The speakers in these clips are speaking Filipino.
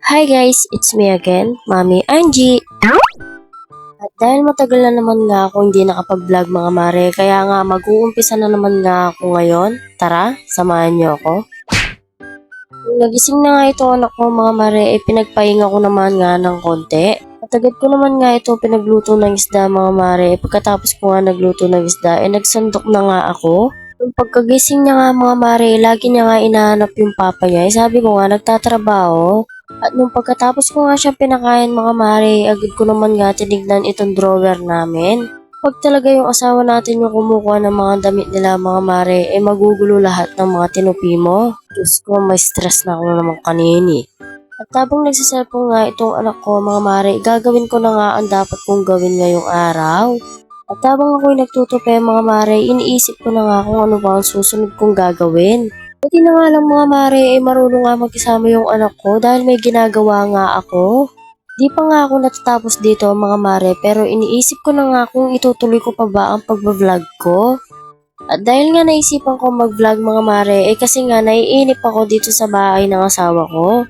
Hi guys, it's me again, Mami Angie. At dahil matagal na naman nga ako hindi nakapag-vlog mga mare, kaya nga mag-uumpisa na naman nga ako ngayon. Tara, samahan niyo ako. Nung nagising na nga ito anak ko mga mare, pinagpahinga ko naman nga ng konti. At agad ko naman nga ito pinagluto ng isda mga mare, pagkatapos ko nga nagluto ng isda, nagsandok na nga ako. Nung pagkagising niya nga mga mare, lagi niya nga inahanap yung papa niya. Sabi ko nga nagtatrabaho. At nung pagkatapos ko nga siya pinakain mga mare, agad ko naman nga tinignan itong drawer namin. Pag talaga yung asawa natin yung kumukuha ng mga damit nila mga mare, magugulo lahat ng mga tinupi mo. Diyos ko, may stress na ako naman kanini. At habang nagsiselfon nga itong anak ko mga mare, gagawin ko na nga ang dapat kong gawin ngayong araw. At habang ako'y nagtutupi mga mare, iniisip ko na nga kung ano ba ang susunod kong gagawin. Buti na nga lang mga mare, marunong nga magkasama yung anak ko dahil may ginagawa nga ako. Di pa nga ako natatapos dito mga mare, pero iniisip ko na nga kung itutuloy ko pa ba ang pagbablog ko. At dahil nga naisipan ko mag-vlog mga mare, kasi nga naiinip ako dito sa bahay ng asawa ko.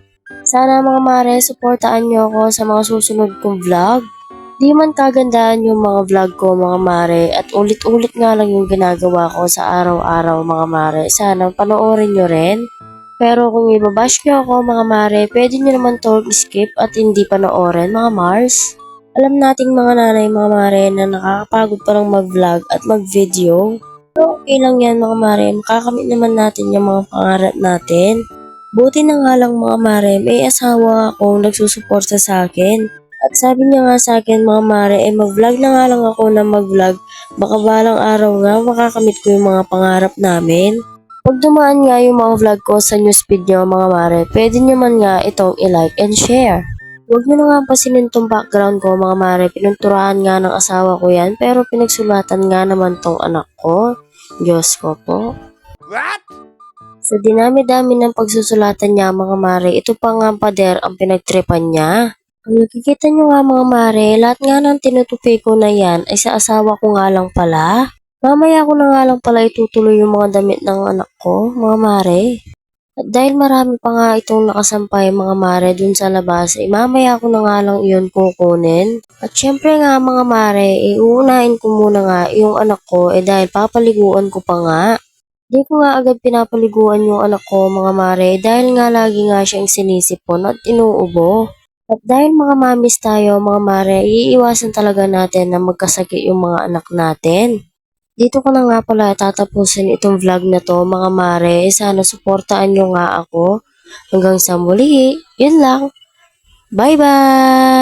Sana mga mare, suportaan niyo ako sa mga susunod kong vlog. Di man kagandahan yung mga vlog ko mga mare at ulit-ulit nga lang yung ginagawa ko sa araw-araw mga mare. Sana panoorin nyo rin. Pero kung ibabash nyo ako mga mare, pwede nyo naman to skip at hindi panoorin mga Mars. Alam nating mga nanay mga mare na nakakapagod parang mag-vlog at mag-video. Pero okay lang yan mga mare, makakamit naman natin yung mga pangarap natin. Buti na nga lang mga mare, may asawa akong nagsusuporta sa akin. At sabi niya nga sa akin mga mare, mag-vlog na nga lang ako na mag-vlog. Baka balang araw nga makakamit ko yung mga pangarap namin. Pag dumaan nga yung mga vlog ko sa newsfeed nyo mga mare, pwede nyo man nga itong i-like and share. Huwag nyo na nga pasinin tong background ko mga mare, pinunturahan nga ng asawa ko yan, pero pinagsulatan nga naman tong anak ko. Diyos ko po. What? Sa dinami-dami ng pagsusulatan niya mga mare, ito pa nga pader ang pinagtripan niya. Kung nakikita nyo nga mga mare, lahat nga ng tinutupi ko na yan ay sa asawa ko nga lang pala. Mamaya ko na nga lang pala itutuloy yung mga damit ng anak ko, mga mare. At dahil marami pa nga itong nakasampay mga mare dun sa labas, mamaya ko na nga lang iyon kukunin. At syempre nga mga mare, uunahin ko muna nga yung anak ko dahil papaliguan ko pa nga. Di ko nga agad pinapaliguan yung anak ko mga mare dahil nga lagi nga siyang sinisipon at inuubo. At dahil mga mamis tayo mga mare, iiwasan talaga natin na magkasakit yung mga anak natin. Dito ko na nga pala tatapusin itong vlog na to mga mare. Sana suportaan nyo nga ako. Hanggang sa muli, yun lang. Bye bye!